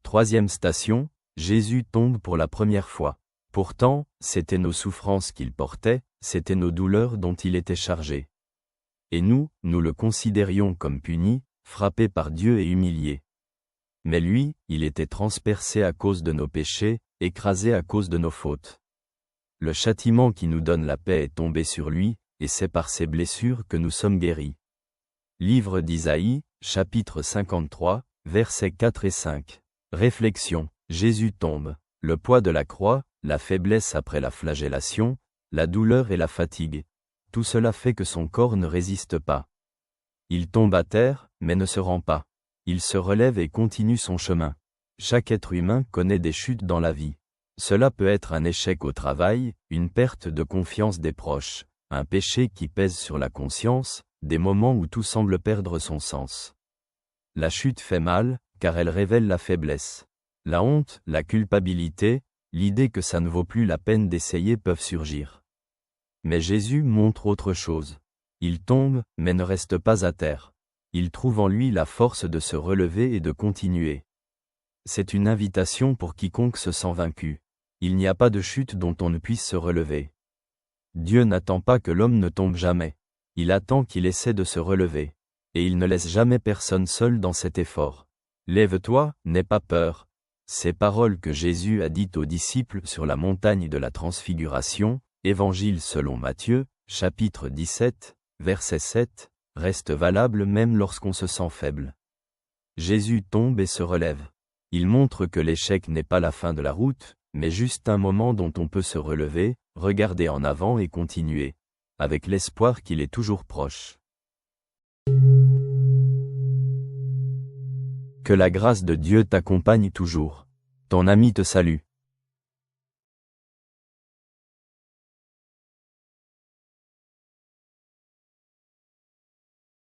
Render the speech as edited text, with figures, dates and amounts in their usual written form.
Troisième station, Jésus tombe pour la première fois. Pourtant, c'étaient nos souffrances qu'il portait, c'étaient nos douleurs dont il était chargé. Et nous le considérions comme puni, frappé par Dieu et humilié. Mais lui, il était transpercé à cause de nos péchés, écrasé à cause de nos fautes. Le châtiment qui nous donne la paix est tombé sur lui, et c'est par ses blessures que nous sommes guéris. Livre d'Isaïe, chapitre 53, versets 4 et 5. Réflexion. Jésus tombe. Le poids de la croix, la faiblesse après la flagellation, la douleur et la fatigue. Tout cela fait que son corps ne résiste pas. Il tombe à terre, mais ne se rend pas. Il se relève et continue son chemin. Chaque être humain connaît des chutes dans la vie. Cela peut être un échec au travail, une perte de confiance des proches, un péché qui pèse sur la conscience, des moments où tout semble perdre son sens. La chute fait mal, car elle révèle la faiblesse. La honte, la culpabilité, l'idée que ça ne vaut plus la peine d'essayer peuvent surgir. Mais Jésus montre autre chose. Il tombe, mais ne reste pas à terre. Il trouve en lui la force de se relever et de continuer. C'est une invitation pour quiconque se sent vaincu. Il n'y a pas de chute dont on ne puisse se relever. Dieu n'attend pas que l'homme ne tombe jamais. Il attend qu'il essaie de se relever. Et il ne laisse jamais personne seul dans cet effort. Lève-toi, n'aie pas peur. Ces paroles que Jésus a dites aux disciples sur la montagne de la Transfiguration, Évangile selon Matthieu, chapitre 17, verset 7, restent valables même lorsqu'on se sent faible. Jésus tombe et se relève. Il montre que l'échec n'est pas la fin de la route, mais juste un moment dont on peut se relever, regarder en avant et continuer, avec l'espoir qu'il est toujours proche. Que la grâce de Dieu t'accompagne toujours. Ton ami te salue.